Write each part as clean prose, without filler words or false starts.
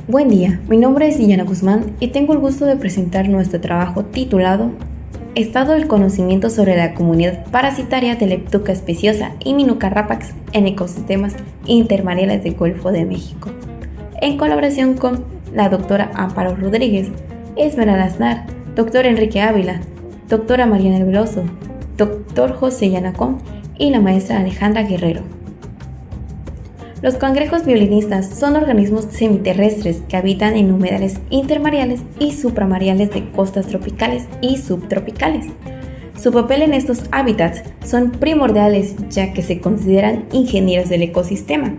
Buen día, mi nombre es Diana Guzmán y tengo el gusto de presentar nuestro trabajo titulado Estado del conocimiento sobre la comunidad parasitaria de Leptuca speciosa y Minuca rapax en ecosistemas intermareales del Golfo de México, en colaboración con la doctora Amparo Rodríguez, Esmeralda Aznar, doctor Enrique Ávila, doctora Mariana Veloso, doctor José Yanacón y la maestra Alejandra Guerrero. Los cangrejos violinistas son organismos semiterrestres que habitan en humedales intermareales y supramareales de costas tropicales y subtropicales. Su papel en estos hábitats son primordiales ya que se consideran ingenieros del ecosistema.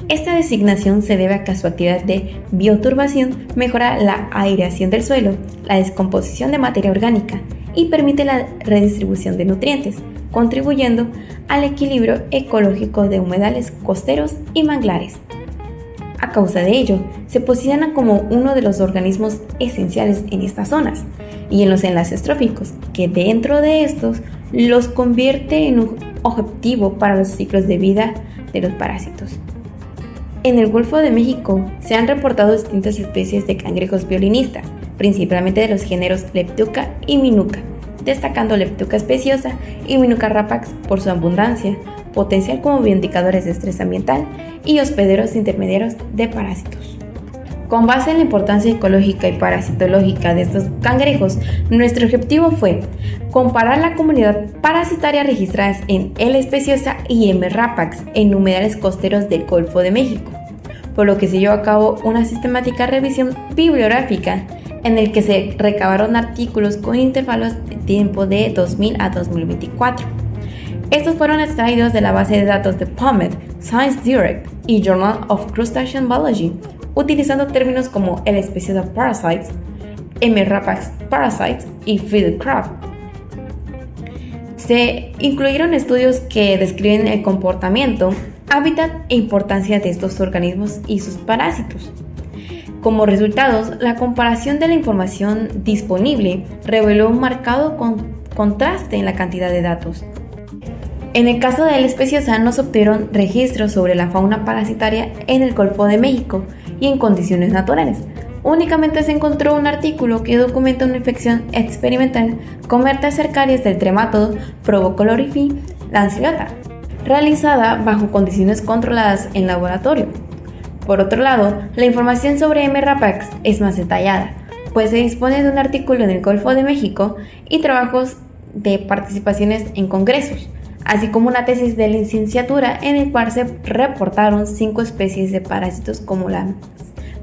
Esta designación se debe a que su actividad de bioturbación mejora la aireación del suelo, la descomposición de materia orgánica y permite la redistribución de nutrientes, contribuyendo al equilibrio ecológico de humedales costeros y manglares. A causa de ello, se posiciona como uno de los organismos esenciales en estas zonas y en los enlaces tróficos, que dentro de estos los convierte en un objetivo para los ciclos de vida de los parásitos. En el Golfo de México se han reportado distintas especies de cangrejos violinistas, principalmente de los géneros Leptuca y Minuca, destacando Leptuca speciosa y Minuca rapax por su abundancia, potencial como bioindicadores de estrés ambiental y hospederos intermediarios de parásitos. Con base en la importancia ecológica y parasitológica de estos cangrejos, nuestro objetivo fue comparar la comunidad parasitaria registradas en L. speciosa y M. rapax en humedales costeros del Golfo de México, por lo que se llevó a cabo una sistemática revisión bibliográfica en el que se recabaron artículos con intervalos de tiempo de 2000 a 2024. Estos fueron extraídos de la base de datos de PubMed, ScienceDirect y Journal of Crustacean Biology, utilizando términos como L. speciosa parasites, M. rapax parasites y Fieldcraft. Se incluyeron estudios que describen el comportamiento, hábitat e importancia de estos organismos y sus parásitos. Como resultados, la comparación de la información disponible reveló un marcado contraste en la cantidad de datos. En el caso de L. speciosa no se obtuvieron registros sobre la fauna parasitaria en el Golfo de México y en condiciones naturales. Únicamente se encontró un artículo que documenta una infección experimental con metacercarias del tremátodo Provocolorifi lanceolata, realizada bajo condiciones controladas en laboratorio. Por otro lado, la información sobre M. rapax es más detallada, pues se dispone de un artículo en el Golfo de México y trabajos de participaciones en congresos, así como una tesis de licenciatura en el cual se reportaron 5 especies de parásitos como las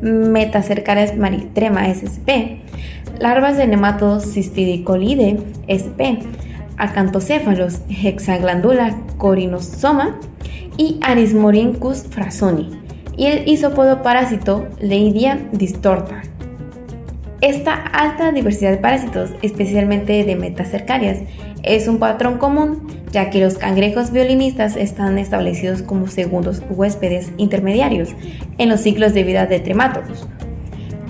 Metacercarias Maritrema sp, larvas de nematodos Cystidicolidae sp, acantocéfalos, Hexaglandula corinosoma y Arismorhynchus frasoni, y el isópodo parásito Leidia distorta. Esta alta diversidad de parásitos, especialmente de metacercarias, es un patrón común, ya que los cangrejos violinistas están establecidos como segundos huéspedes intermediarios en los ciclos de vida de tremátodos.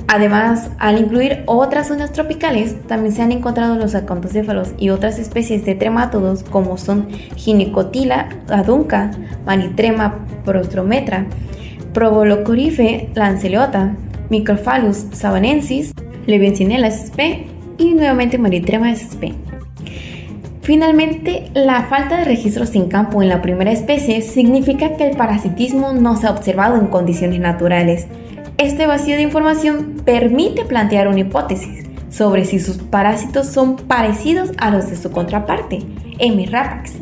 Además, al incluir otras zonas tropicales, también se han encontrado los acantocéfalos y otras especies de tremátodos como son Ginecotila adunca, Maritrema prostrometra, Provolocorife lanceolata, Microphalus savanensis, Levencinella sp y nuevamente Maritrema sp. Finalmente, la falta de registros en campo en la primera especie significa que el parasitismo no se ha observado en condiciones naturales. Este vacío de información permite plantear una hipótesis sobre si sus parásitos son parecidos a los de su contraparte, M. rapax,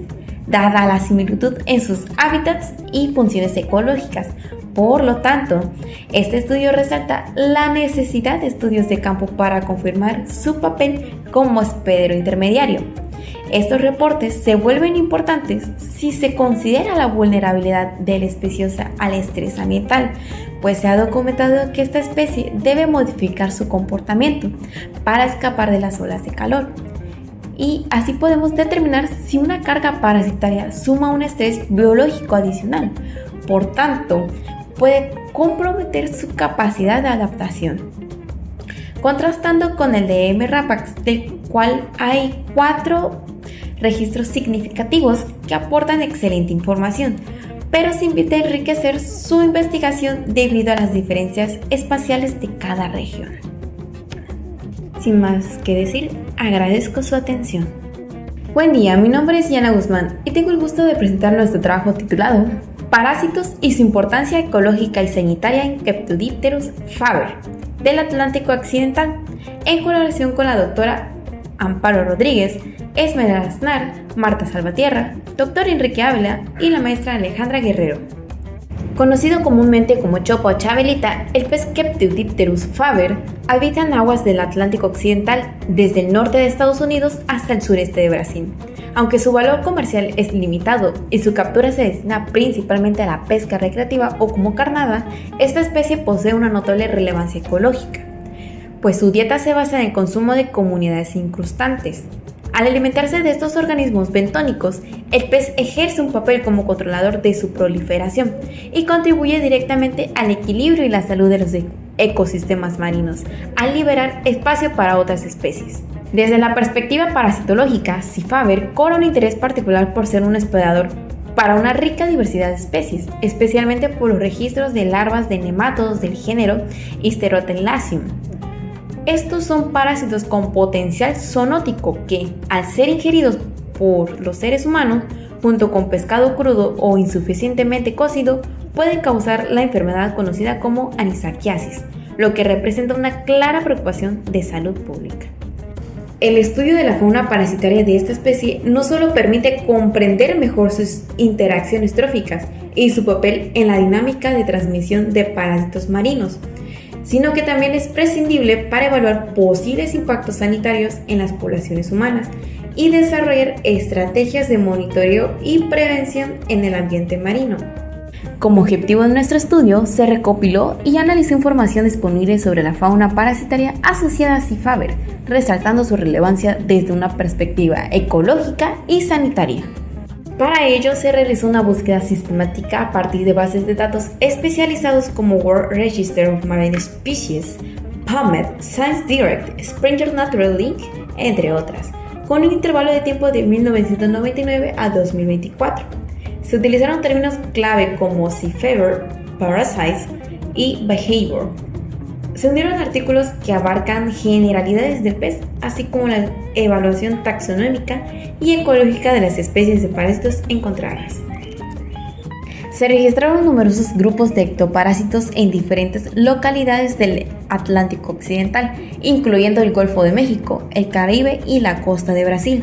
dada la similitud en sus hábitats y funciones ecológicas. Por lo tanto, este estudio resalta la necesidad de estudios de campo para confirmar su papel como hospedero intermediario. Estos reportes se vuelven importantes si se considera la vulnerabilidad de L. speciosa al estrés ambiental, pues se ha documentado que esta especie debe modificar su comportamiento para escapar de las olas de calor. Y así podemos determinar si una carga parasitaria suma un estrés biológico adicional. Por tanto, puede comprometer su capacidad de adaptación. Contrastando con el de M. rapax, del cual hay 4 registros significativos que aportan excelente información. pero se invita a enriquecer su investigación debido a las diferencias espaciales de cada región. Sin más que decir, agradezco su atención. Buen día, mi nombre es Yana Guzmán y tengo el gusto de presentar nuestro trabajo titulado Parásitos y su importancia ecológica y sanitaria en Keptudipterus faber del Atlántico Occidental, en colaboración con la doctora Amparo Rodríguez, Esmeralda Aznar, Marta Salvatierra, doctor Enrique Ávila y la maestra Alejandra Guerrero. Conocido comúnmente como chopo o chabelita, el pez Keptudipterus faber habita en aguas del Atlántico Occidental, desde el norte de Estados Unidos hasta el sureste de Brasil. Aunque su valor comercial es limitado y su captura se destina principalmente a la pesca recreativa o como carnada, esta especie posee una notable relevancia ecológica, pues su dieta se basa en el consumo de comunidades incrustantes. Al alimentarse de estos organismos bentónicos, el pez ejerce un papel como controlador de su proliferación y contribuye directamente al equilibrio y la salud de los ecosistemas marinos, al liberar espacio para otras especies. Desde la perspectiva parasitológica, C. faber cobra un interés particular por ser un hospedador para una rica diversidad de especies, especialmente por los registros de larvas de nemátodos del género Hysterotelaceum. Estos son parásitos con potencial zoonótico que, al ser ingeridos por los seres humanos, junto con pescado crudo o insuficientemente cocido, pueden causar la enfermedad conocida como anisakiasis, lo que representa una clara preocupación de salud pública. El estudio de la fauna parasitaria de esta especie no solo permite comprender mejor sus interacciones tróficas y su papel en la dinámica de transmisión de parásitos marinos, sino que también es prescindible para evaluar posibles impactos sanitarios en las poblaciones humanas y desarrollar estrategias de monitoreo y prevención en el ambiente marino. Como objetivo de nuestro estudio, se recopiló y analizó información disponible sobre la fauna parasitaria asociada a C. faber, resaltando su relevancia desde una perspectiva ecológica y sanitaria. Para ello se realizó una búsqueda sistemática a partir de bases de datos especializados como World Register of Marine Species, PubMed, ScienceDirect, Springer Natural Link, entre otras, con un intervalo de tiempo de 1999 a 2024. Se utilizaron términos clave como C. faber, parasites y behavior. Se unieron artículos que abarcan generalidades del pez, así como la evaluación taxonómica y ecológica de las especies de parásitos encontradas. Se registraron numerosos grupos de ectoparásitos en diferentes localidades del Atlántico Occidental, incluyendo el Golfo de México, el Caribe y la costa de Brasil.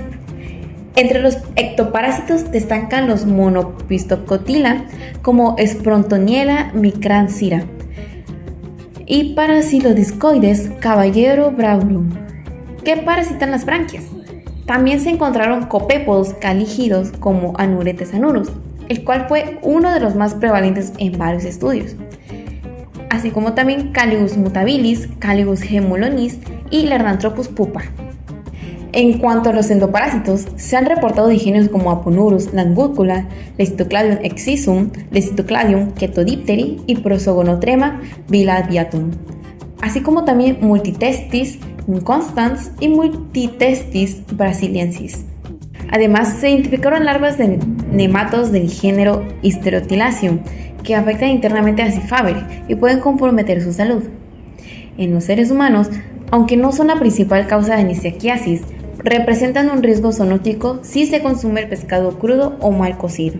Entre los ectoparásitos destacan los Monopistocotila, como Sprontoniella micrancira, y Parasilodiscoides caballerobraurum, que parasitan las branquias. También se encontraron copépodos calígidos como Anuretes anurus, el cual fue uno de los más prevalentes en varios estudios, así como también Caligus mutabilis, Caligus gemolonis y Lernanthropus pupa. En cuanto a los endoparásitos, se han reportado digenios como Aponurus langúcula, Lecytocladium excisum, Lecytocladium ketodipteri y Prosogonotrema bilabiatum, así como también Multitestis inconstans y Multitestis brasiliensis. Además, se identificaron larvas de nemátodos del género Hysterotelaceum que afectan internamente a C. faber y pueden comprometer su salud. En los seres humanos, aunque no son la principal causa de anisakiasis, representan un riesgo zoonótico si se consume el pescado crudo o mal cocido.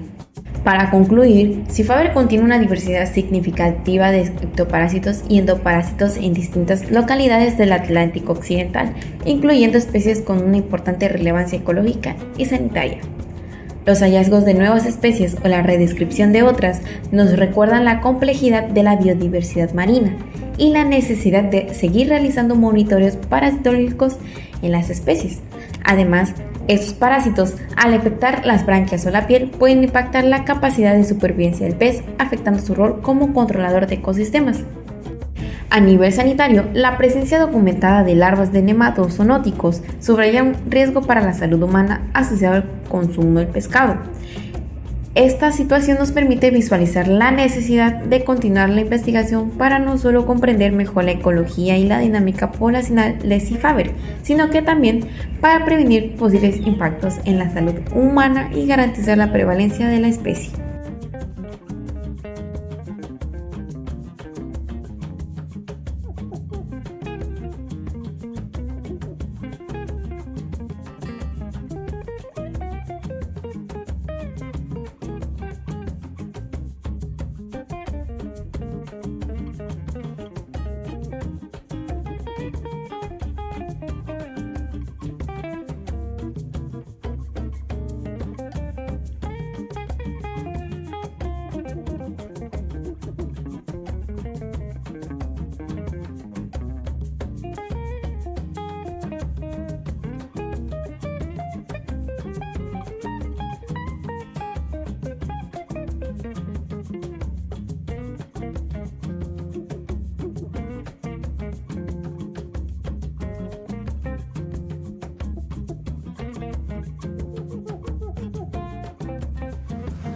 Para concluir, C. faber contiene una diversidad significativa de ectoparásitos y endoparásitos en distintas localidades del Atlántico Occidental, incluyendo especies con una importante relevancia ecológica y sanitaria. Los hallazgos de nuevas especies o la redescripción de otras nos recuerdan la complejidad de la biodiversidad marina y la necesidad de seguir realizando monitoreos parasitológicos en las especies. Además, estos parásitos, al afectar las branquias o la piel, pueden impactar la capacidad de supervivencia del pez, afectando su rol como controlador de ecosistemas. A nivel sanitario, la presencia documentada de larvas de nematodos zoonóticos subraya un riesgo para la salud humana asociado al consumo del pescado. Esta situación nos permite visualizar la necesidad de continuar la investigación para no solo comprender mejor la ecología y la dinámica poblacional de C. faber, sino que también para prevenir posibles impactos en la salud humana y garantizar la prevalencia de la especie.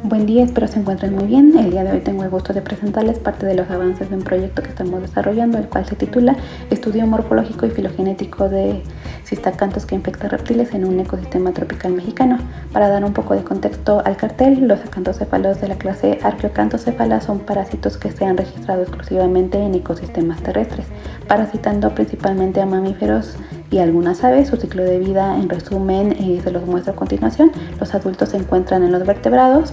Buen día, espero se encuentren muy bien. El día de hoy tengo el gusto de presentarles parte de los avances de un proyecto que estamos desarrollando, el cual se titula Estudio morfológico y filogenético de cistacantos que infectan reptiles en un ecosistema tropical mexicano. Para dar un poco de contexto al cartel, los acantocéfalos de la clase Archaeocanthocephala son parásitos que se han registrado exclusivamente en ecosistemas terrestres, parasitando principalmente a mamíferos y algunas aves. Su ciclo de vida, en resumen, se los muestro a continuación. Los adultos se encuentran en los vertebrados.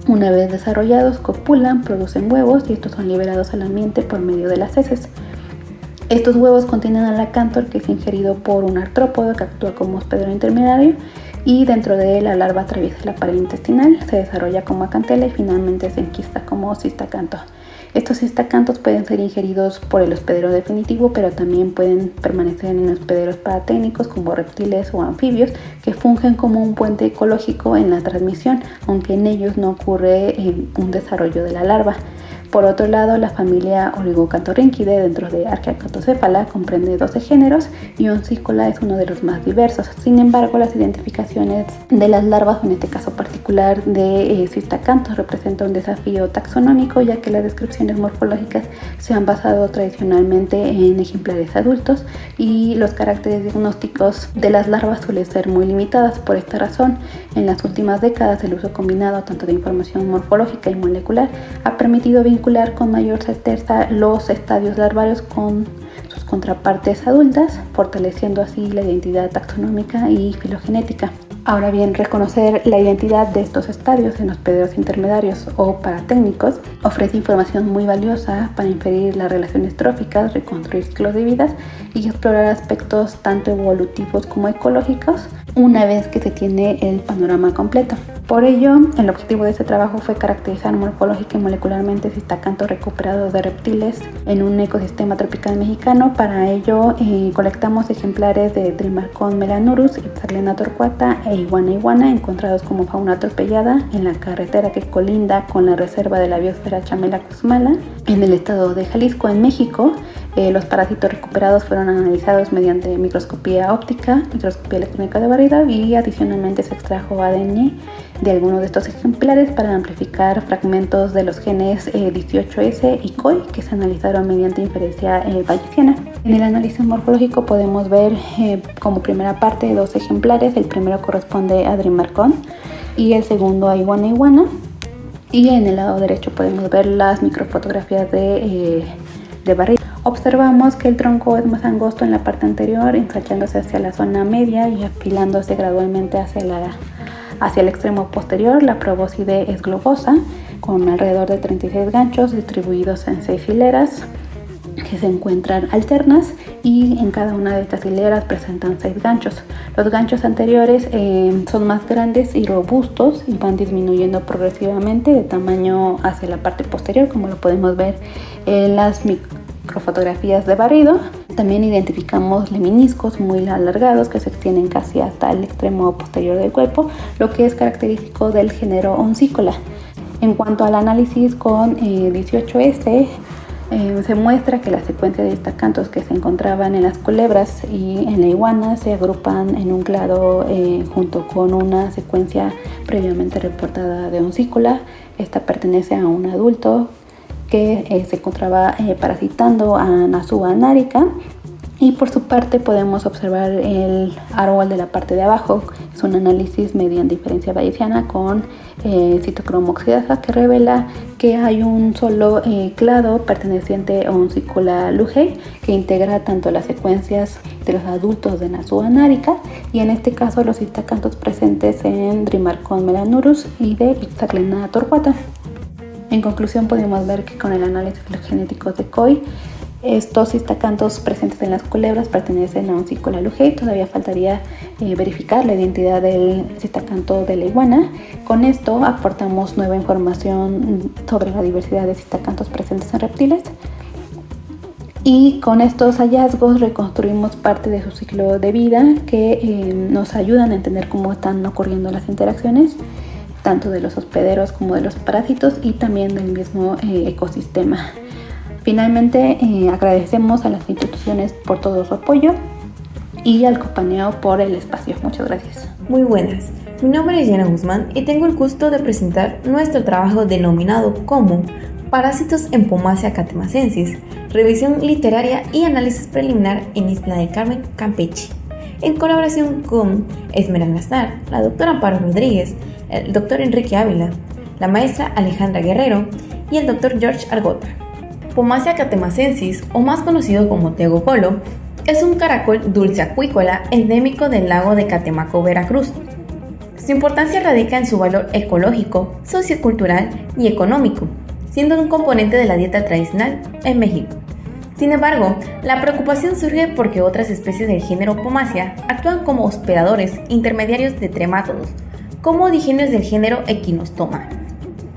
Una vez desarrollados, copulan, producen huevos y estos son liberados al ambiente por medio de las heces. Estos huevos contienen al acántor, que es ingerido por un artrópodo que actúa como hospedero intermediario, y dentro de él la larva atraviesa la pared intestinal, se desarrolla como acantela y finalmente se enquista como cistacanto. Estos cistacantos pueden ser ingeridos por el hospedero definitivo, pero también pueden permanecer en hospederos paratécnicos como reptiles o anfibios, que fungen como un puente ecológico en la transmisión, aunque en ellos no ocurre un desarrollo de la larva. Por otro lado, la familia Oligocantorrhynchidae dentro de Archaeocanthocephala comprende 12 géneros y Onsicola es uno de los más diversos. Sin embargo, las identificaciones de las larvas, en este caso particular de cistacantos, representa un desafío taxonómico, ya que las descripciones morfológicas se han basado tradicionalmente en ejemplares adultos y los caracteres diagnósticos de las larvas suelen ser muy limitadas. Por esta razón, en las últimas décadas el uso combinado tanto de información morfológica y molecular ha permitido vincular con mayor certeza los estadios larvarios con sus contrapartes adultas, fortaleciendo así la identidad taxonómica y filogenética. Ahora bien, reconocer la identidad de estos estadios en hospederos intermediarios o paratécnicos ofrece información muy valiosa para inferir las relaciones tróficas, reconstruir ciclos de vidas y explorar aspectos tanto evolutivos como ecológicos una vez que se tiene el panorama completo. Por ello, el objetivo de este trabajo fue caracterizar morfológica y molecularmente cistacantos recuperados de reptiles en un ecosistema tropical mexicano. Para ello, colectamos ejemplares de Drimarcon melanurus, Ipsaglena torquata e Iguana encontrados como fauna atropellada en la carretera que colinda con la reserva de la biosfera Chamela-Cuzmala en el estado de Jalisco, en México. Los parásitos recuperados fueron analizados mediante microscopía óptica, microscopía electrónica de barrido y adicionalmente se extrajo ADN de algunos de estos ejemplares para amplificar fragmentos de los genes 18S y COI que se analizaron mediante inferencia bayesiana. En el análisis morfológico podemos ver como primera parte dos ejemplares. El primero corresponde a Drimarcon y el segundo a Iguana. Y en el lado derecho podemos ver las microfotografías de barrido. Observamos que el tronco es más angosto en la parte anterior, ensanchándose hacia la zona media y afilándose gradualmente hacia el extremo posterior. La probóscide es globosa, con alrededor de 36 ganchos distribuidos en 6 hileras que se encuentran alternas, y en cada una de estas hileras presentan 6 ganchos. Los ganchos anteriores son más grandes y robustos y van disminuyendo progresivamente de tamaño hacia la parte posterior, como lo podemos ver en las microfotografías de barrido. También identificamos leminiscos muy alargados que se extienden casi hasta el extremo posterior del cuerpo, lo que es característico del género Onsicola. En cuanto al análisis con 18S, se muestra que la secuencia de cistacantos que se encontraban en las culebras y en la iguana se agrupan en un clado junto con una secuencia previamente reportada de Onsicola. Esta pertenece a un adulto que se encontraba parasitando a Nasua anárica. Y por su parte podemos observar el árbol de la parte de abajo. Es un análisis mediante inferencia bayesiana con citocromo oxidasa que revela que hay un solo clado perteneciente a Onsicola luhei que integra tanto las secuencias de los adultos de Nasua anárica y en este caso los cistacantos presentes en Drimarcon melanurus y de Ipsaglena torquata. En conclusión, podemos ver que con el análisis filogenético de COI, estos cistacantos presentes en las culebras pertenecen a Onsicola luhei. Todavía faltaría verificar la identidad del cistacanto de la iguana. Con esto aportamos nueva información sobre la diversidad de cistacantos presentes en reptiles. Y con estos hallazgos reconstruimos parte de su ciclo de vida que nos ayudan a entender cómo están ocurriendo las interacciones tanto de los hospederos como de los parásitos y también del mismo ecosistema. Finalmente, agradecemos a las instituciones por todo su apoyo y al Copaneo por el espacio. Muchas gracias. Muy buenas. Mi nombre es Yana Guzmán y tengo el gusto de presentar nuestro trabajo denominado como Parásitos en Pomacia catemacensis, revisión literaria y análisis preliminar en Isla del Carmen, Campeche, en colaboración con Esmeralda Aznar, la doctora Amparo Rodríguez, el doctor Enrique Ávila, la maestra Alejandra Guerrero y el doctor George Argota. Pomacia catemacensis, o más conocido como tegocolo, es un caracol dulceacuícola endémico del lago de Catemaco, Veracruz. Su importancia radica en su valor ecológico, sociocultural y económico, siendo un componente de la dieta tradicional en México. Sin embargo, la preocupación surge porque otras especies del género Pomacia actúan como hospedadores intermediarios de tremátodos, como digenios del género Echinostoma.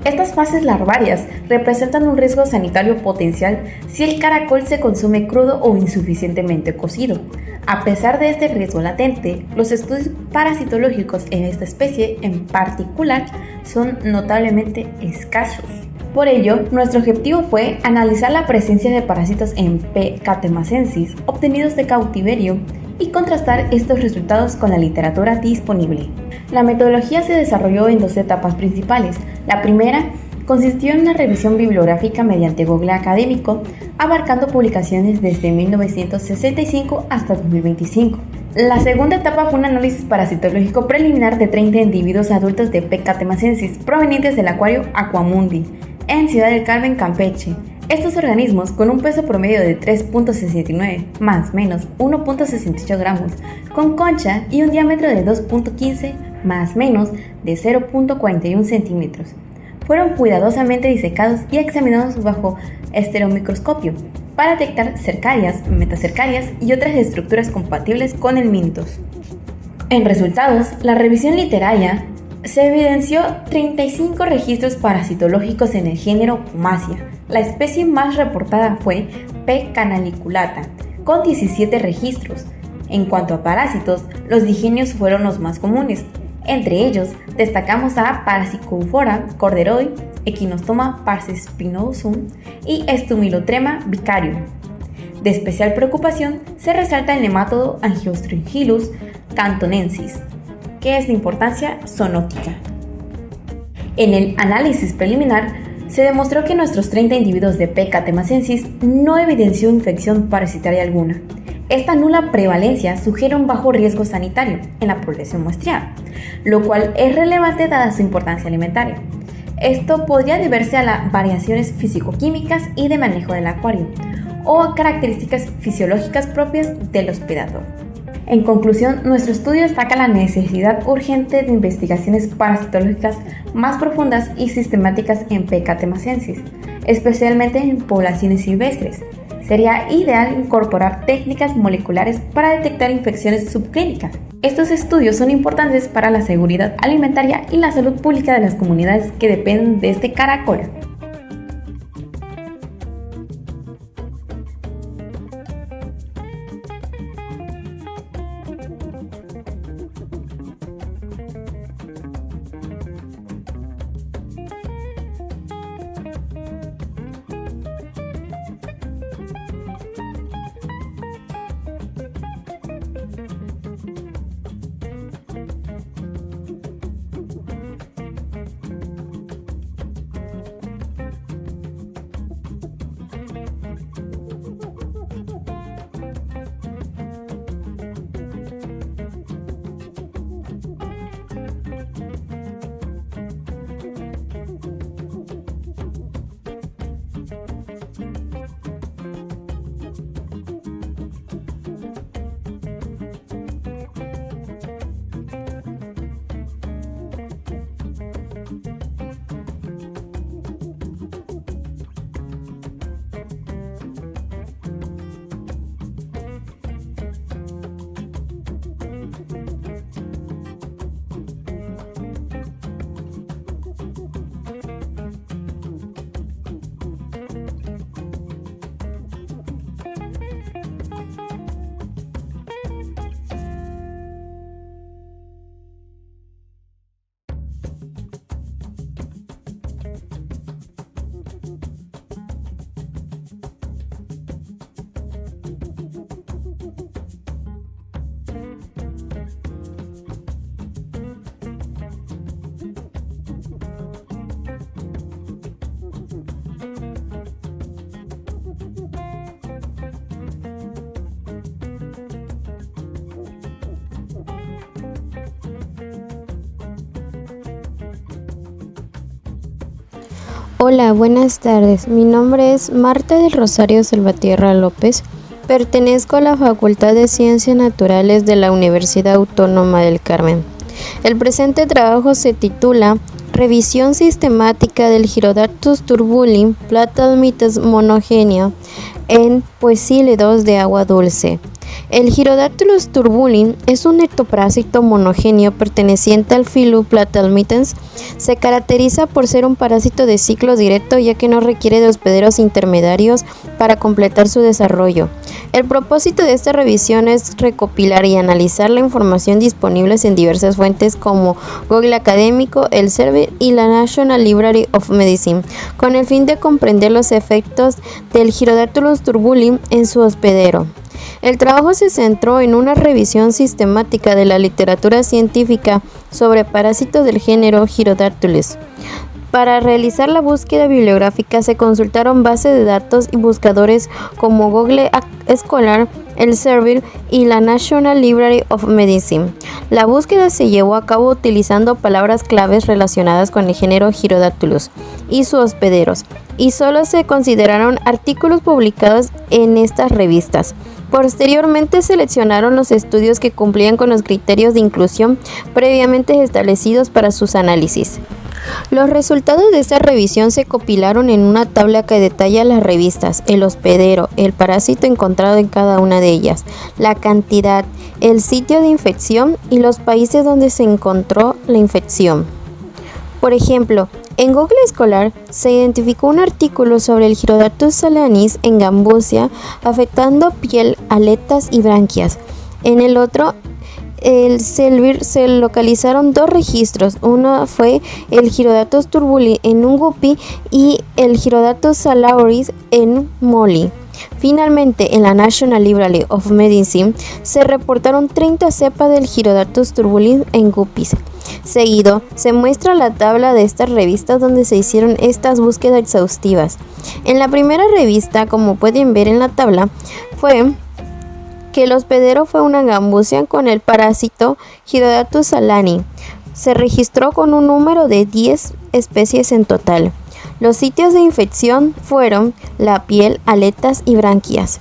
Estas fases larvarias representan un riesgo sanitario potencial si el caracol se consume crudo o insuficientemente cocido. A pesar de este riesgo latente, los estudios parasitológicos en esta especie en particular son notablemente escasos. Por ello, nuestro objetivo fue analizar la presencia de parásitos en P. catemacensis obtenidos de cautiverio y contrastar estos resultados con la literatura disponible. La metodología se desarrolló en dos etapas principales. La primera consistió en una revisión bibliográfica mediante Google Académico, abarcando publicaciones desde 1965 hasta 2025. La segunda etapa fue un análisis parasitológico preliminar de 30 individuos adultos de P. catemacensis provenientes del acuario Aquamundi, en Ciudad del Carmen, Campeche. Estos organismos, con un peso promedio de 3.69 más menos 1.68 gramos, con concha y un diámetro de 2.15 más menos de 0.41 centímetros, fueron cuidadosamente disecados y examinados bajo estereomicroscopio para detectar cercarias, metacercarias y otras estructuras compatibles con el mintos. En resultados, la revisión literaria se evidenció 35 registros parasitológicos en el género Pomacia. La especie más reportada fue P. canaliculata, con 17 registros. En cuanto a parásitos, los digenios fueron los más comunes. Entre ellos, destacamos a Parasicophora corderoi, Echinostoma parsespinosum y Estumilotrema vicarium. De especial preocupación se resalta el nemátodo Angiostringylus cantonensis, que es de importancia zoonótica. En el análisis preliminar, se demostró que nuestros 30 individuos de P. catemacensis no evidenció infección parasitaria alguna. Esta nula prevalencia sugiere un bajo riesgo sanitario en la población muestreada, lo cual es relevante dada su importancia alimentaria. Esto podría deberse a las variaciones físico-químicas y de manejo del acuario, o a características fisiológicas propias del hospedador. En conclusión, nuestro estudio destaca la necesidad urgente de investigaciones parasitológicas más profundas y sistemáticas en P. catemacensis, especialmente en poblaciones silvestres. Sería ideal incorporar técnicas moleculares para detectar infecciones subclínicas. Estos estudios son importantes para la seguridad alimentaria y la salud pública de las comunidades que dependen de este caracol. Hola, buenas tardes. Mi nombre es Marta del Rosario Salvatierra López. Pertenezco a la Facultad de Ciencias Naturales de la Universidad Autónoma del Carmen. El presente trabajo se titula Revisión sistemática del Gyrodactylus turbuli Platalmites monogenia en poecílidos de agua dulce. El Gyrodactylus turbuli es un ectoparásito monogéneo perteneciente al filo Platalmites. Se caracteriza por ser un parásito de ciclo directo, ya que no requiere de hospederos intermediarios para completar su desarrollo. El propósito de esta revisión es recopilar y analizar la información disponible en diversas fuentes como Google Académico, el Elsevier y la National Library of Medicine, con el fin de comprender los efectos del Gyrodactylus turbuli en su hospedero. El trabajo se centró en una revisión sistemática de la literatura científica sobre parásitos del género Gyrodactylus. Para realizar la búsqueda bibliográfica se consultaron bases de datos y buscadores como Google Scholar, el Elsevier y la National Library of Medicine. La búsqueda se llevó a cabo utilizando palabras claves relacionadas con el género Gyrodactylus y sus hospederos, y solo se consideraron artículos publicados en estas revistas. Posteriormente seleccionaron los estudios que cumplían con los criterios de inclusión previamente establecidos para sus análisis. Los resultados de esta revisión se compilaron en una tabla que detalla las revistas, el hospedero, el parásito encontrado en cada una de ellas, la cantidad, el sitio de infección y los países donde se encontró la infección. Por ejemplo, en Google Scholar se identificó un artículo sobre el Gyrodactylus salanis en Gambusia afectando piel, aletas y branquias. En el otro, el Elsevier, se localizaron dos registros. Uno fue el Gyrodactylus turbuli en un guppy y el Gyrodactylus salaris en molly. Finalmente, en la National Library of Medicine se reportaron 30 cepas del Gyrodactylus turbuli en guppies. Seguido, se muestra la tabla de estas revistas donde se hicieron estas búsquedas exhaustivas. En la primera revista, como pueden ver en la tabla, fue que el hospedero fue una gambusia con el parásito Gyrodactylus salani. Se registró con un número de 10 especies en total. Los sitios de infección fueron la piel, aletas y branquias.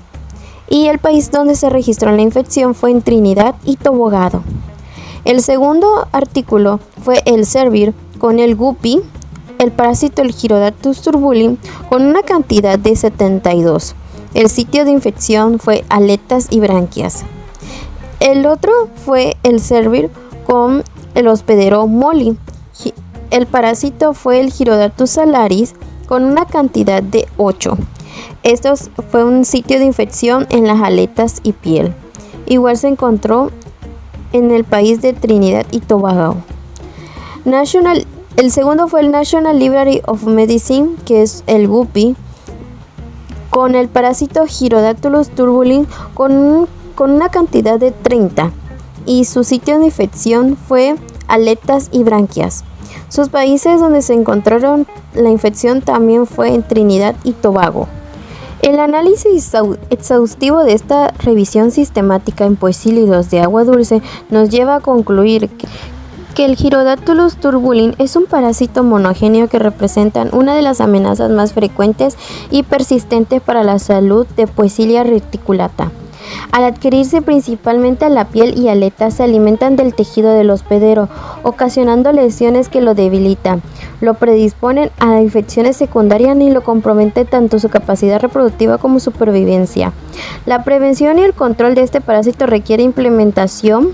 Y el país donde se registró la infección fue en Trinidad y Tobago. El segundo artículo fue el Elsevier con el guppy, el parásito el Gyrodactylus turbuli con una cantidad de 72. El sitio de infección fue aletas y branquias. El otro fue el Elsevier con el hospedero molly. El parásito fue el Gyrodactylus salaris con una cantidad de 8. Esto fue un sitio de infección en las aletas y piel. Igual se encontró en el país de Trinidad y Tobago. El segundo fue el National Library of Medicine, que es el guppy, con el parásito Gyrodactylus turbuli con una cantidad de 30, y su sitio de infección fue aletas y branquias. Sus países donde se encontraron la infección también fue en Trinidad y Tobago. El análisis exhaustivo de esta revisión sistemática en poecílidos de agua dulce nos lleva a concluir que el Gyrodactylus turbuli es un parásito monogéneo que representa una de las amenazas más frecuentes y persistentes para la salud de Poecilia reticulata. Al adquirirse principalmente a la piel y aletas, se alimentan del tejido del hospedero, ocasionando lesiones que lo debilitan, lo predisponen a infecciones secundarias y lo compromete tanto su capacidad reproductiva como su supervivencia. La prevención y el control de este parásito requiere implementación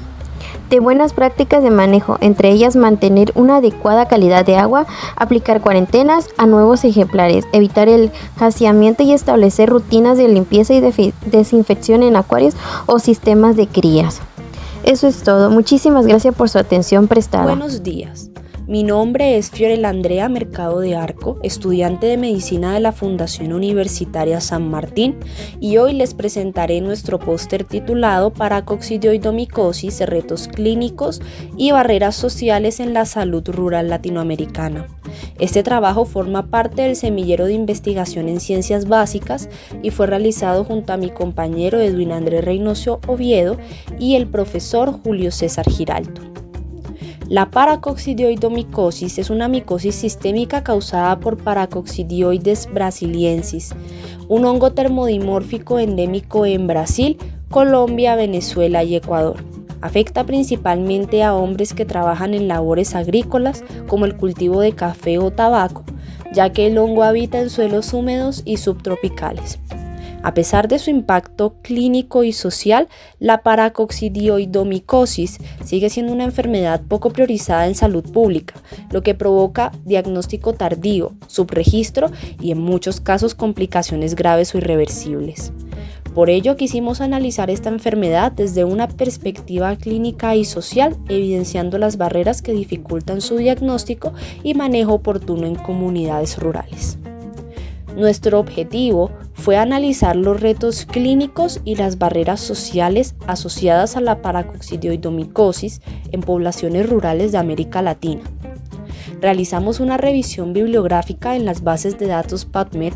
de buenas prácticas de manejo, entre ellas mantener una adecuada calidad de agua, aplicar cuarentenas a nuevos ejemplares, evitar el hacinamiento y establecer rutinas de limpieza y desinfección en acuarios o sistemas de crías. Eso es todo. Muchísimas gracias por su atención prestada. Buenos días. Mi nombre es Fiorella Andrea Mercado de Arco, estudiante de Medicina de la Fundación Universitaria San Martín, y hoy les presentaré nuestro póster titulado Paracoccidioidomicosis, retos clínicos y barreras sociales en la salud rural latinoamericana. Este trabajo forma parte del semillero de investigación en ciencias básicas y fue realizado junto a mi compañero Edwin Andrés Reynoso Oviedo y el profesor Julio César Giraldo. La paracoccidioidomicosis es una micosis sistémica causada por Paracoccidioides brasiliensis, un hongo termodimórfico endémico en Brasil, Colombia, Venezuela y Ecuador. Afecta principalmente a hombres que trabajan en labores agrícolas como el cultivo de café o tabaco, ya que el hongo habita en suelos húmedos y subtropicales. A pesar de su impacto clínico y social, la paracoccidioidomicosis sigue siendo una enfermedad poco priorizada en salud pública, lo que provoca diagnóstico tardío, subregistro y en muchos casos complicaciones graves o irreversibles. Por ello quisimos analizar esta enfermedad desde una perspectiva clínica y social, evidenciando las barreras que dificultan su diagnóstico y manejo oportuno en comunidades rurales. Nuestro objetivo fue analizar los retos clínicos y las barreras sociales asociadas a la paracoccidioidomicosis en poblaciones rurales de América Latina. Realizamos una revisión bibliográfica en las bases de datos PubMed,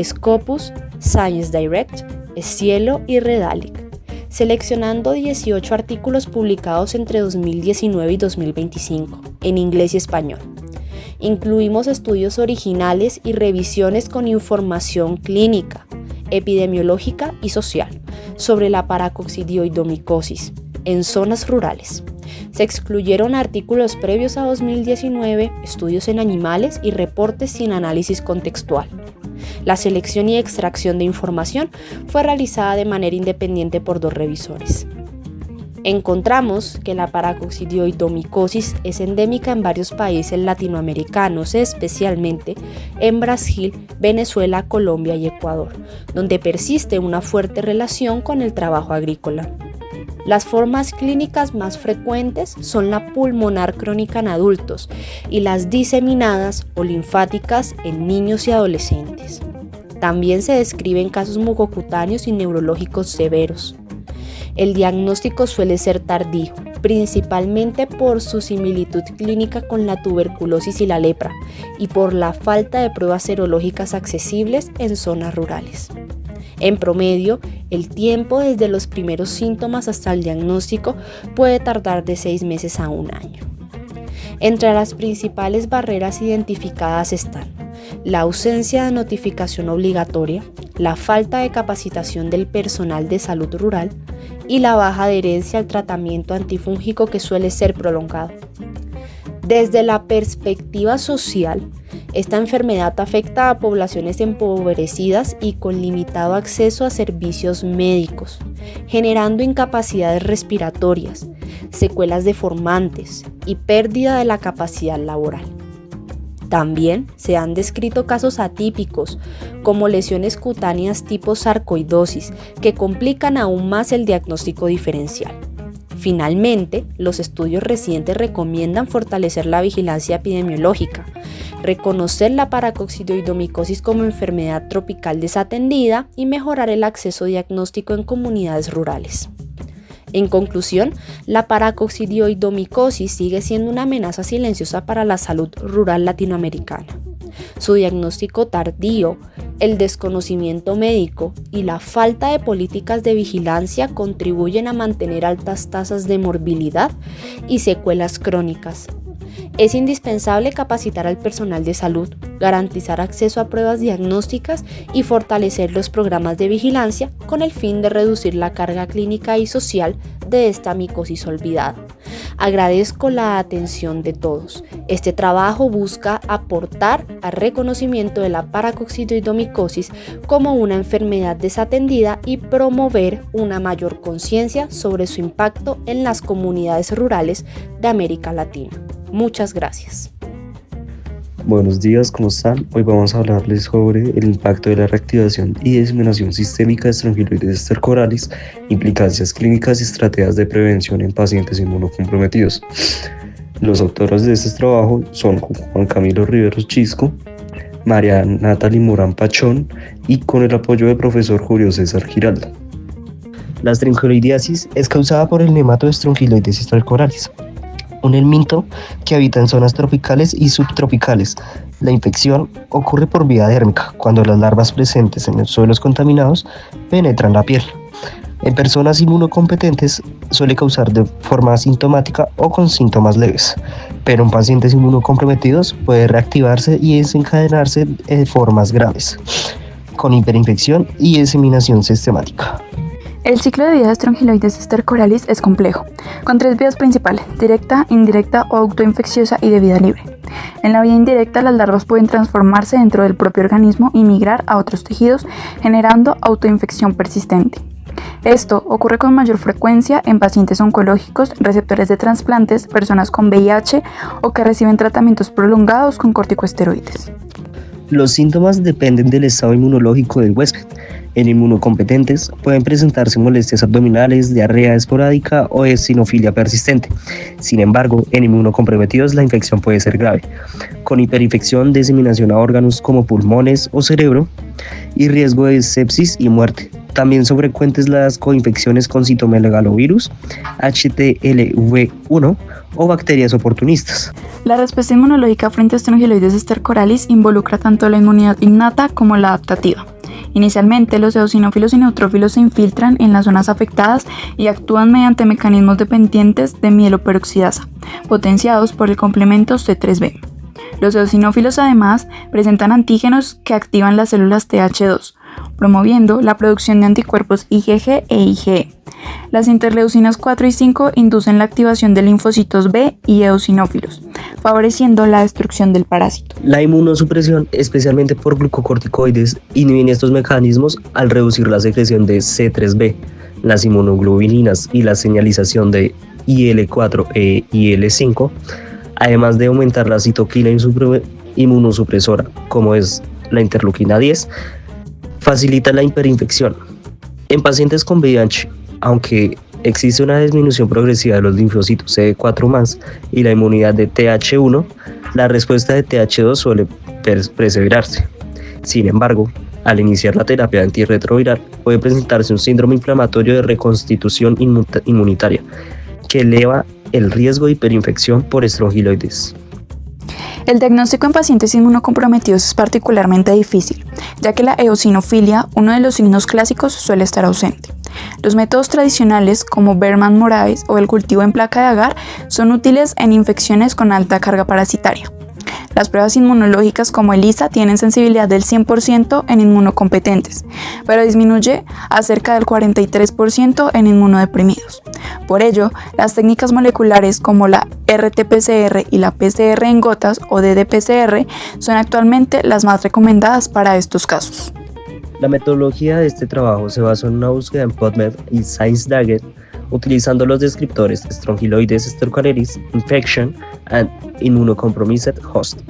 Scopus, ScienceDirect, Cielo y Redalyc, seleccionando 18 artículos publicados entre 2019 y 2025, en inglés y español. Incluimos estudios originales y revisiones con información clínica, epidemiológica y social sobre la paracoccidioidomicosis en zonas rurales. Se excluyeron artículos previos a 2019, estudios en animales y reportes sin análisis contextual. La selección y extracción de información fue realizada de manera independiente por 2 revisores. Encontramos que la paracoccidioidomicosis es endémica en varios países latinoamericanos, especialmente en Brasil, Venezuela, Colombia y Ecuador, donde persiste una fuerte relación con el trabajo agrícola. Las formas clínicas más frecuentes son la pulmonar crónica en adultos y las diseminadas o linfáticas en niños y adolescentes. También se describen casos mucocutáneos y neurológicos severos. El diagnóstico suele ser tardío, principalmente por su similitud clínica con la tuberculosis y la lepra y por la falta de pruebas serológicas accesibles en zonas rurales. En promedio, el tiempo desde los primeros síntomas hasta el diagnóstico puede tardar de 6 meses a 1 año. Entre las principales barreras identificadas están la ausencia de notificación obligatoria, la falta de capacitación del personal de salud rural y la baja adherencia al tratamiento antifúngico que suele ser prolongado. Desde la perspectiva social, esta enfermedad afecta a poblaciones empobrecidas y con limitado acceso a servicios médicos, generando incapacidades respiratorias, secuelas deformantes y pérdida de la capacidad laboral. También se han descrito casos atípicos, como lesiones cutáneas tipo sarcoidosis, que complican aún más el diagnóstico diferencial. Finalmente, los estudios recientes recomiendan fortalecer la vigilancia epidemiológica, reconocer la paracoccidioidomicosis como enfermedad tropical desatendida y mejorar el acceso diagnóstico en comunidades rurales. En conclusión, la paracoccidioidomicosis sigue siendo una amenaza silenciosa para la salud rural latinoamericana. Su diagnóstico tardío, el desconocimiento médico y la falta de políticas de vigilancia contribuyen a mantener altas tasas de morbilidad y secuelas crónicas. Es indispensable capacitar al personal de salud, garantizar acceso a pruebas diagnósticas y fortalecer los programas de vigilancia con el fin de reducir la carga clínica y social de esta micosis olvidada. Agradezco la atención de todos. Este trabajo busca aportar al reconocimiento de la paracoccidioidomicosis como una enfermedad desatendida y promover una mayor conciencia sobre su impacto en las comunidades rurales de América Latina. Muchas gracias. Buenos días, ¿cómo están? Hoy vamos a hablarles sobre el impacto de la reactivación y diseminación sistémica de Strongyloides stercoralis, implicancias clínicas y estrategias de prevención en pacientes inmunocomprometidos. Los autores de este trabajo son Juan Camilo Riveros Chisco, María Natalie Morán Pachón y con el apoyo del profesor Julio César Giraldo. La strongyloidiasis es causada por el nemato de Strongyloides stercoralis, un helminto que habita en zonas tropicales y subtropicales. La infección ocurre por vía dérmica, cuando las larvas presentes en los suelos contaminados penetran la piel. En personas inmunocompetentes suele causar de forma asintomática o con síntomas leves, pero en pacientes inmunocomprometidos puede reactivarse y desencadenarse de formas graves, con hiperinfección y diseminación sistemática. El ciclo de vida de Strongyloides stercoralis es complejo, con 3 vías principales: directa, indirecta o autoinfecciosa y de vida libre. En la vía indirecta, las larvas pueden transformarse dentro del propio organismo y migrar a otros tejidos, generando autoinfección persistente. Esto ocurre con mayor frecuencia en pacientes oncológicos, receptores de trasplantes, personas con VIH o que reciben tratamientos prolongados con corticosteroides. Los síntomas dependen del estado inmunológico del huésped. En inmunocompetentes pueden presentarse molestias abdominales, diarrea esporádica o eosinofilia persistente. Sin embargo, en inmunocomprometidos la infección puede ser grave, con hiperinfección, diseminación a órganos como pulmones o cerebro y riesgo de sepsis y muerte. También son frecuentes las coinfecciones con citomegalovirus, HTLV1 o bacterias oportunistas. La respuesta inmunológica frente a Strongyloides stercoralis involucra tanto la inmunidad innata como la adaptativa. Inicialmente, los eosinófilos y neutrófilos se infiltran en las zonas afectadas y actúan mediante mecanismos dependientes de mieloperoxidasa, potenciados por el complemento C3b. Los eosinófilos además presentan antígenos que activan las células Th2, promoviendo la producción de anticuerpos IgG e IgE. Las interleucinas 4 y 5 inducen la activación de linfocitos B y eosinófilos, favoreciendo la destrucción del parásito. La inmunosupresión, especialmente por glucocorticoides, inhibe estos mecanismos al reducir la secreción de C3b, las inmunoglobulinas y la señalización de IL4 e IL5, además de aumentar la citoquina inmunosupresora, como es la interleuquina 10, facilita la hiperinfección. En pacientes con VIH, aunque existe una disminución progresiva de los linfocitos CD4+ y la inmunidad de Th1, la respuesta de Th2 suele perseverarse. Sin embargo, al iniciar la terapia antirretroviral, puede presentarse un síndrome inflamatorio de reconstitución inmunitaria que eleva el riesgo de hiperinfección por estrongiloides. El diagnóstico en pacientes inmunocomprometidos es particularmente difícil, ya que la eosinofilia, uno de los signos clásicos, suele estar ausente. Los métodos tradicionales como Berman-Moraes o el cultivo en placa de agar son útiles en infecciones con alta carga parasitaria. Las pruebas inmunológicas como ELISA tienen sensibilidad del 100% en inmunocompetentes, pero disminuye a cerca del 43% en inmunodeprimidos. Por ello, las técnicas moleculares como la RT-PCR y la PCR en gotas o ddPCR son actualmente las más recomendadas para estos casos. La metodología de este trabajo se basó en una búsqueda en PubMed y ScienceDagger, utilizando los descriptores Strongyloides stercoralis, Infection and Immunocompromised Host.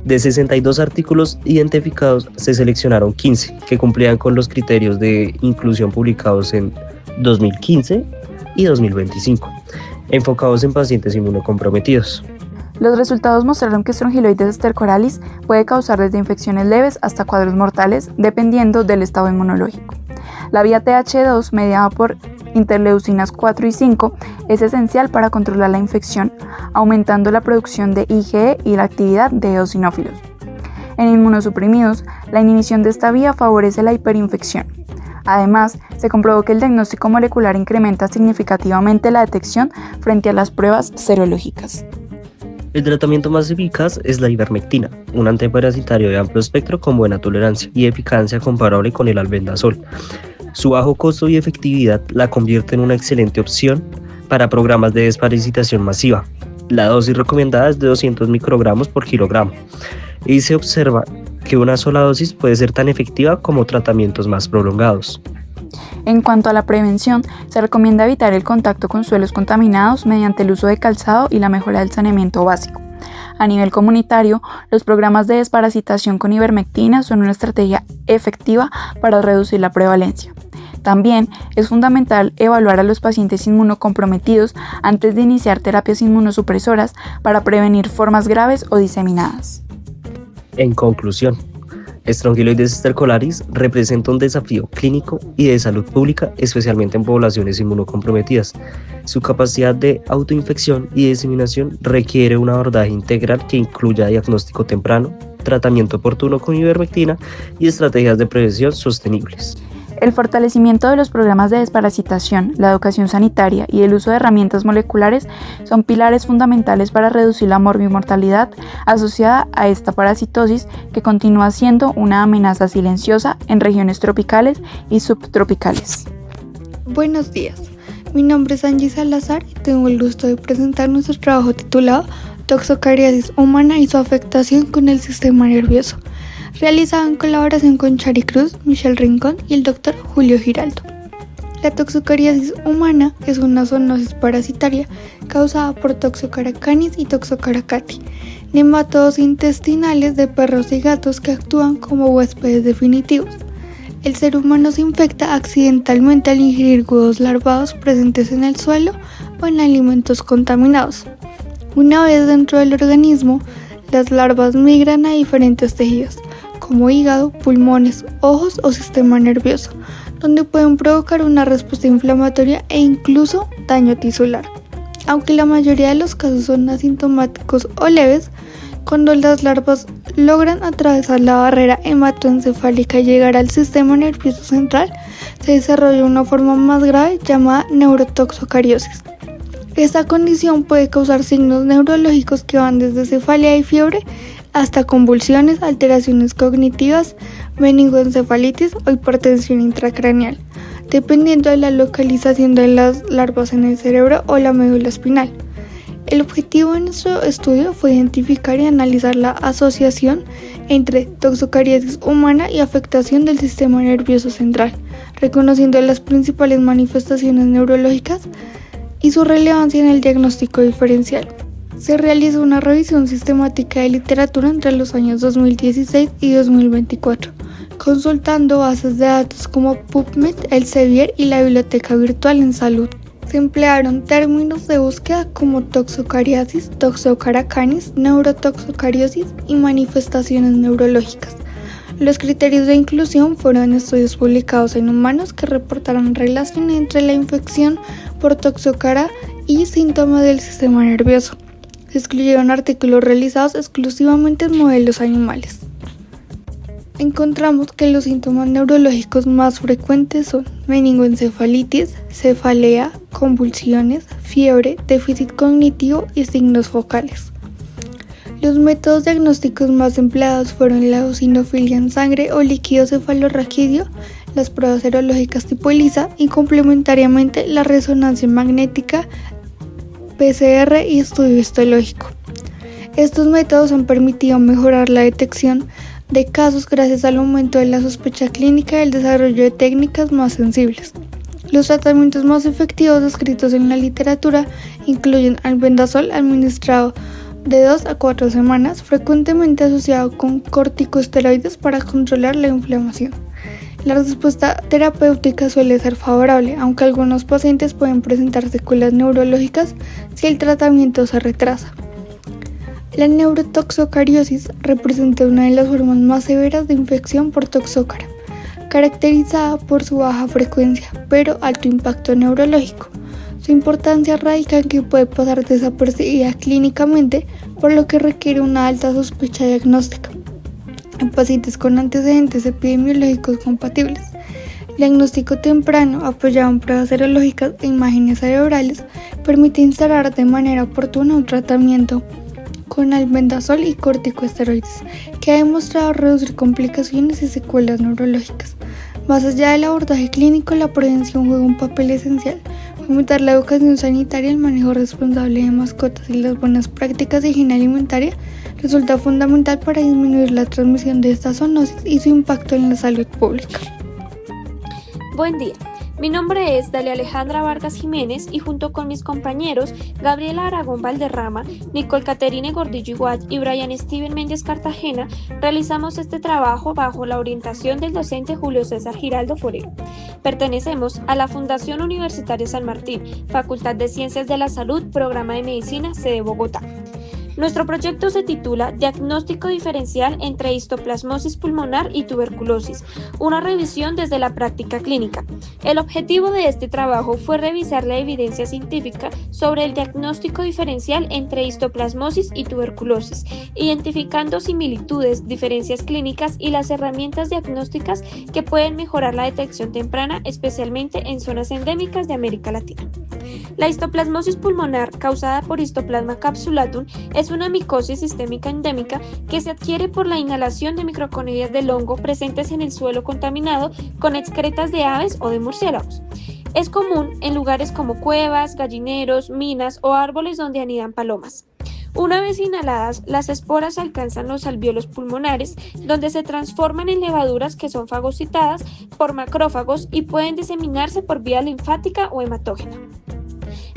De 62 artículos identificados, se seleccionaron 15 que cumplían con los criterios de inclusión publicados en 2015 y 2025, enfocados en pacientes inmunocomprometidos. Los resultados mostraron que Strongyloides stercoralis puede causar desde infecciones leves hasta cuadros mortales, dependiendo del estado inmunológico. La vía Th2, mediada por interleucinas 4 y 5, es esencial para controlar la infección, aumentando la producción de IgE y la actividad de eosinófilos. En inmunosuprimidos, la inhibición de esta vía favorece la hiperinfección. Además, se comprobó que el diagnóstico molecular incrementa significativamente la detección frente a las pruebas serológicas. El tratamiento más eficaz es la ivermectina, un antiparasitario de amplio espectro con buena tolerancia y eficacia comparable con el albendazol. Su bajo costo y efectividad la convierte en una excelente opción para programas de desparasitación masiva. La dosis recomendada es de 200 microgramos por kilogramo y se observa que una sola dosis puede ser tan efectiva como tratamientos más prolongados. En cuanto a la prevención, se recomienda evitar el contacto con suelos contaminados mediante el uso de calzado y la mejora del saneamiento básico. A nivel comunitario, los programas de desparasitación con ivermectina son una estrategia efectiva para reducir la prevalencia. También es fundamental evaluar a los pacientes inmunocomprometidos antes de iniciar terapias inmunosupresoras para prevenir formas graves o diseminadas. En conclusión, Strongyloides stercoralis representa un desafío clínico y de salud pública, especialmente en poblaciones inmunocomprometidas. Su capacidad de autoinfección y diseminación requiere un abordaje integral que incluya diagnóstico temprano, tratamiento oportuno con ivermectina y estrategias de prevención sostenibles. El fortalecimiento de los programas de desparasitación, la educación sanitaria y el uso de herramientas moleculares son pilares fundamentales para reducir la morbimortalidad asociada a esta parasitosis que continúa siendo una amenaza silenciosa en regiones tropicales y subtropicales. Buenos días, mi nombre es Angie Salazar y tengo el gusto de presentar nuestro trabajo titulado Toxocariasis humana y su afectación con el sistema nervioso, realizado en colaboración con Chari Cruz, Michelle Rincón y el Dr. Julio Giraldo. La toxocariasis humana es una zoonosis parasitaria causada por Toxocara canis y Toxocara cati, nematodos intestinales de perros y gatos que actúan como huéspedes definitivos. El ser humano se infecta accidentalmente al ingerir huevos larvados presentes en el suelo o en alimentos contaminados. Una vez dentro del organismo, las larvas migran a diferentes tejidos, como hígado, pulmones, ojos o sistema nervioso, donde pueden provocar una respuesta inflamatoria e incluso daño tisular. Aunque la mayoría de los casos son asintomáticos o leves, cuando las larvas logran atravesar la barrera hematoencefálica y llegar al sistema nervioso central, se desarrolla una forma más grave llamada neurotoxocariosis. Esta condición puede causar signos neurológicos que van desde cefalea y fiebre hasta convulsiones, alteraciones cognitivas, meningoencefalitis o hipertensión intracraneal, dependiendo de la localización de las larvas en el cerebro o la médula espinal. El objetivo de nuestro estudio fue identificar y analizar la asociación entre toxocariasis humana y afectación del sistema nervioso central, reconociendo las principales manifestaciones neurológicas y su relevancia en el diagnóstico diferencial. Se realizó una revisión sistemática de literatura entre los años 2016 y 2024, consultando bases de datos como PubMed, Elsevier y la Biblioteca Virtual en Salud. Se emplearon términos de búsqueda como toxocariasis, Toxocara canis, neurotoxocariosis y manifestaciones neurológicas. Los criterios de inclusión fueron estudios publicados en humanos que reportaron relación entre la infección por Toxocara y síntomas del sistema nervioso. Se excluyeron artículos realizados exclusivamente en modelos animales. Encontramos que los síntomas neurológicos más frecuentes son meningoencefalitis, cefalea, convulsiones, fiebre, déficit cognitivo y signos focales. Los métodos diagnósticos más empleados fueron la eosinofilia en sangre o líquido cefalorraquídeo, las pruebas serológicas tipo ELISA y complementariamente la resonancia magnética, PCR y estudio histológico. Estos métodos han permitido mejorar la detección de casos gracias al aumento de la sospecha clínica y el desarrollo de técnicas más sensibles. Los tratamientos más efectivos descritos en la literatura incluyen albendazol administrado de 2 a 4 semanas, frecuentemente asociado con corticosteroides para controlar la inflamación. La respuesta terapéutica suele ser favorable, aunque algunos pacientes pueden presentar secuelas neurológicas si el tratamiento se retrasa. La neurotoxocariosis representa una de las formas más severas de infección por toxócara, caracterizada por su baja frecuencia, pero alto impacto neurológico. Su importancia radica en que puede pasar desapercibida clínicamente, por lo que requiere una alta sospecha diagnóstica en pacientes con antecedentes epidemiológicos compatibles. El diagnóstico temprano, apoyado en pruebas serológicas e imágenes cerebrales, permite instalar de manera oportuna un tratamiento con albendazol y corticosteroides, que ha demostrado reducir complicaciones y secuelas neurológicas. Más allá del abordaje clínico, la prevención juega un papel esencial. Fomentar la educación sanitaria, el manejo responsable de mascotas y las buenas prácticas de higiene alimentaria resulta fundamental para disminuir la transmisión de esta zoonosis y su impacto en la salud pública. Buen día. Mi nombre es Dalia Alejandra Vargas Jiménez y junto con mis compañeros Gabriela Aragón Valderrama, Nicole Caterine Gordillo Iguat y Brian Steven Méndez Cartagena realizamos este trabajo bajo la orientación del docente Julio César Giraldo Forero. Pertenecemos a la Fundación Universitaria San Martín, Facultad de Ciencias de la Salud, Programa de Medicina, sede Bogotá. Nuestro proyecto se titula Diagnóstico diferencial entre histoplasmosis pulmonar y tuberculosis, una revisión desde la práctica clínica. El objetivo de este trabajo fue revisar la evidencia científica sobre el diagnóstico diferencial entre histoplasmosis y tuberculosis, identificando similitudes, diferencias clínicas y las herramientas diagnósticas que pueden mejorar la detección temprana, especialmente en zonas endémicas de América Latina. La histoplasmosis pulmonar, causada por Histoplasma capsulatum, es una micosis sistémica endémica que se adquiere por la inhalación de microconidias del hongo presentes en el suelo contaminado con excretas de aves o de murciélagos. Es común en lugares como cuevas, gallineros, minas o árboles donde anidan palomas. Una vez inhaladas, las esporas alcanzan los alvéolos pulmonares, donde se transforman en levaduras que son fagocitadas por macrófagos y pueden diseminarse por vía linfática o hematógena.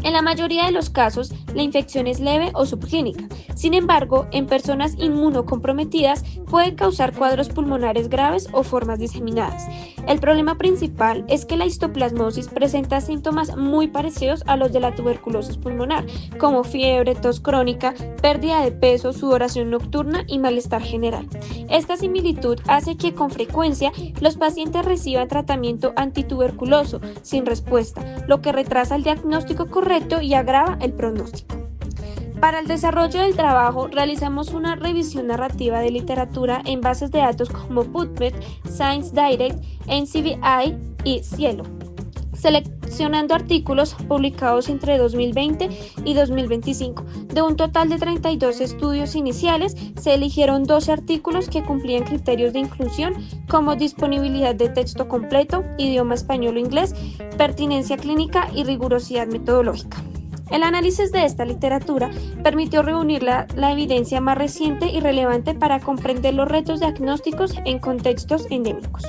En la mayoría de los casos, la infección es leve o subclínica. Sin embargo, en personas inmunocomprometidas puede causar cuadros pulmonares graves o formas diseminadas. El problema principal es que la histoplasmosis presenta síntomas muy parecidos a los de la tuberculosis pulmonar, como fiebre, tos crónica, pérdida de peso, sudoración nocturna y malestar general. Esta similitud hace que con frecuencia los pacientes reciban tratamiento antituberculoso sin respuesta, lo que retrasa el diagnóstico correcto y agrava el pronóstico. Para el desarrollo del trabajo, realizamos una revisión narrativa de literatura en bases de datos como PubMed, Science Direct, NCBI y Cielo, seleccionando artículos publicados entre 2020 y 2025. De un total de 32 estudios iniciales, se eligieron 12 artículos que cumplían criterios de inclusión como disponibilidad de texto completo, idioma español o inglés, pertinencia clínica y rigurosidad metodológica. El análisis de esta literatura permitió reunir la evidencia más reciente y relevante para comprender los retos diagnósticos en contextos endémicos.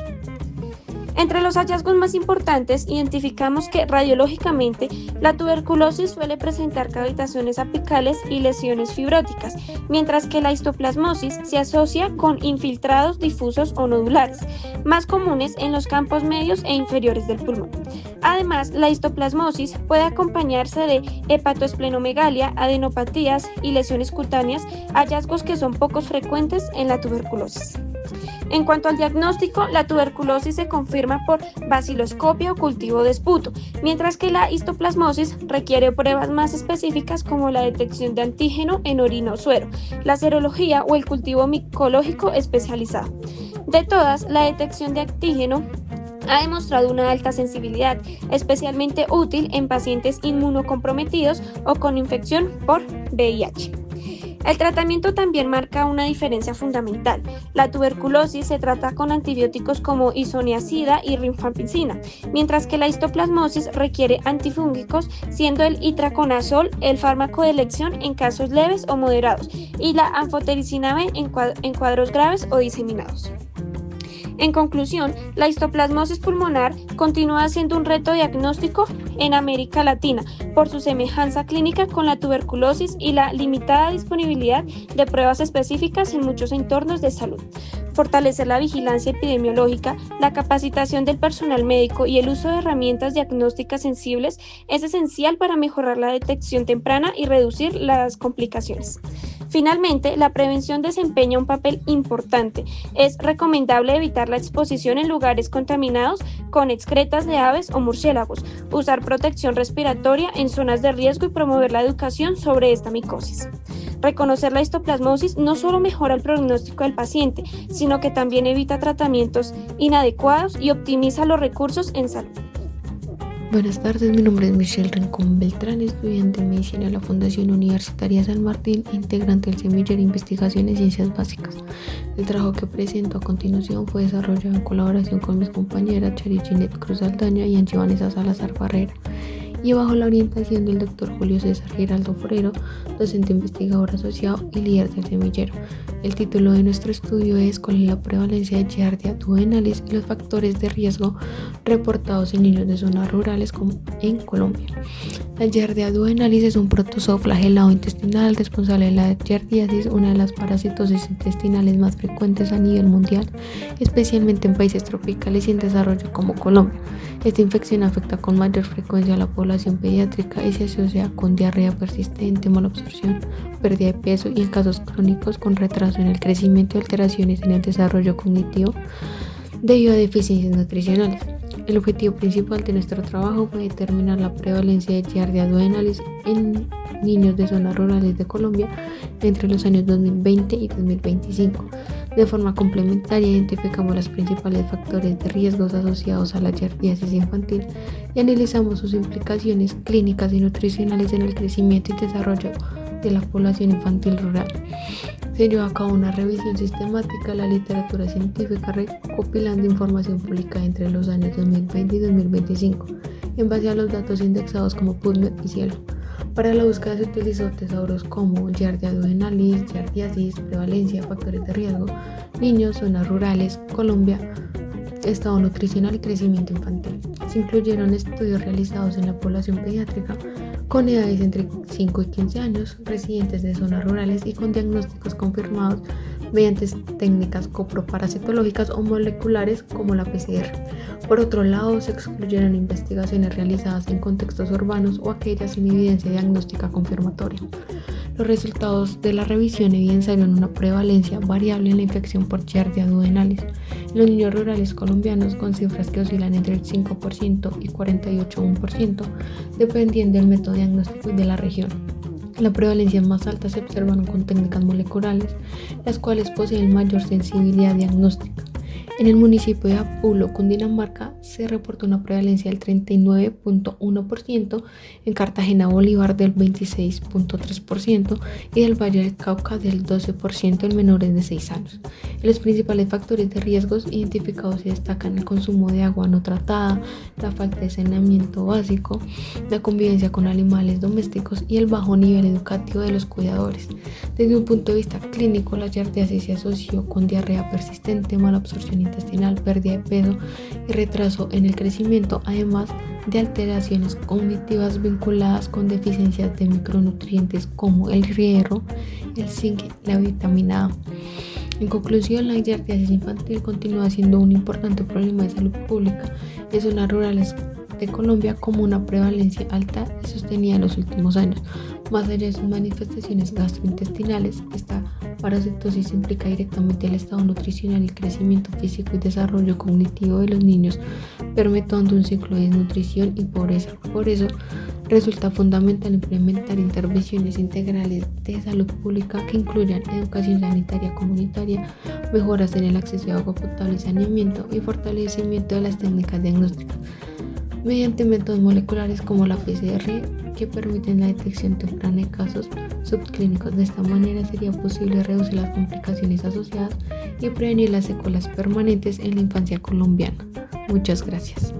Entre los hallazgos más importantes, identificamos que radiológicamente la tuberculosis suele presentar cavitaciones apicales y lesiones fibróticas, mientras que la histoplasmosis se asocia con infiltrados difusos o nodulares, más comunes en los campos medios e inferiores del pulmón. Además, la histoplasmosis puede acompañarse de hepatoesplenomegalia, adenopatías y lesiones cutáneas, hallazgos que son poco frecuentes en la tuberculosis. En cuanto al diagnóstico, la tuberculosis se confirma por baciloscopia o cultivo de esputo, mientras que la histoplasmosis requiere pruebas más específicas como la detección de antígeno en orina o suero, la serología o el cultivo micológico especializado. De todas, la detección de antígeno ha demostrado una alta sensibilidad, especialmente útil en pacientes inmunocomprometidos o con infección por VIH. El tratamiento también marca una diferencia fundamental. La tuberculosis se trata con antibióticos como isoniazida y rifampicina, mientras que la histoplasmosis requiere antifúngicos, siendo el itraconazol el fármaco de elección en casos leves o moderados y la anfotericina B en cuadros graves o diseminados. En conclusión, la histoplasmosis pulmonar continúa siendo un reto diagnóstico en América Latina por su semejanza clínica con la tuberculosis y la limitada disponibilidad de pruebas específicas en muchos entornos de salud. Fortalecer la vigilancia epidemiológica, la capacitación del personal médico y el uso de herramientas diagnósticas sensibles es esencial para mejorar la detección temprana y reducir las complicaciones. Finalmente, la prevención desempeña un papel importante. Es recomendable evitar la exposición en lugares contaminados con excretas de aves o murciélagos, usar protección respiratoria en zonas de riesgo y promover la educación sobre esta micosis. Reconocer la histoplasmosis no solo mejora el pronóstico del paciente, sino que también evita tratamientos inadecuados y optimiza los recursos en salud. Buenas tardes, mi nombre es Michelle Rincón Beltrán, estudiante de Medicina de la Fundación Universitaria San Martín, integrante del Semillero de Investigación en Ciencias Básicas. El trabajo que presento a continuación fue desarrollado en colaboración con mis compañeras Chari Ginette Cruz Aldaña y Angie Vanessa Salazar Barrera, y bajo la orientación del Dr. Julio César Giraldo Forero, docente investigador asociado y líder del semillero. El título de nuestro estudio es ¿Cuál es la prevalencia de Giardia duodenalis y los factores de riesgo reportados en niños de zonas rurales en Colombia? La Giardia duodenalis es un protozoo flagelado intestinal responsable de la giardiasis, una de las parasitosis intestinales más frecuentes a nivel mundial, especialmente en países tropicales y en desarrollo como Colombia. Esta infección afecta con mayor frecuencia a la población población pediátrica y se asocia con diarrea persistente, malabsorción, pérdida de peso y en casos crónicos con retraso en el crecimiento y alteraciones en el desarrollo cognitivo debido a deficiencias nutricionales. El objetivo principal de nuestro trabajo fue determinar la prevalencia de giardia duodenalis en niños de zonas rurales de Colombia entre los años 2020 y 2025. De forma complementaria, identificamos los principales factores de riesgos asociados a la giardiasis infantil y analizamos sus implicaciones clínicas y nutricionales en el crecimiento y desarrollo de la población infantil rural. Se llevó a cabo una revisión sistemática de la literatura científica recopilando información publicada entre los años 2020 y 2025 en base a los datos indexados como PubMed y Cielo. Para la búsqueda se utilizó tesauros como giardia duodenalis, giardiasis, prevalencia, factores de riesgo, niños, zonas rurales, Colombia, estado nutricional y crecimiento infantil. Se incluyeron estudios realizados en la población pediátrica con edades entre 5 y 15 años, residentes de zonas rurales y con diagnósticos confirmados mediante técnicas coproparasitológicas o moleculares como la PCR. Por otro lado, se excluyeron investigaciones realizadas en contextos urbanos o aquellas sin evidencia diagnóstica confirmatoria. Los resultados de la revisión evidenciaron una prevalencia variable en la infección por giardia duodenalis en los niños rurales colombianos con cifras que oscilan entre el 5% y 48,1% dependiendo del método diagnóstico y de la región. La prevalencia más alta se observaron con técnicas moleculares, las cuales poseen mayor sensibilidad diagnóstica. En el municipio de Apulo, Cundinamarca, se reportó una prevalencia del 39,1%, en Cartagena, Bolívar del 26,3% y del Valle del Cauca del 12% en menores de 6 años. Los principales factores de riesgos identificados se destacan el consumo de agua no tratada, la falta de saneamiento básico, la convivencia con animales domésticos y el bajo nivel educativo de los cuidadores. Desde un punto de vista clínico, la giardiasis se asoció con diarrea persistente, mala absorción intestinal, pérdida de peso y retraso en el crecimiento, además de alteraciones cognitivas vinculadas con deficiencias de micronutrientes como el hierro, el zinc y la vitamina A. En conclusión, la giardiasis infantil continúa siendo un importante problema de salud pública en zonas rurales de Colombia como una prevalencia alta y sostenida en los últimos años. Más allá de sus manifestaciones gastrointestinales, esta parasitosis implica directamente el estado nutricional y crecimiento físico y desarrollo cognitivo de los niños, perpetuando un ciclo de desnutrición y pobreza. Por eso, resulta fundamental implementar intervenciones integrales de salud pública que incluyan educación sanitaria comunitaria, mejoras en el acceso a agua potable y saneamiento y fortalecimiento de las técnicas diagnósticas mediante métodos moleculares como la PCR que permiten la detección temprana de casos subclínicos. De esta manera sería posible reducir las complicaciones asociadas y prevenir las secuelas permanentes en la infancia colombiana. Muchas gracias.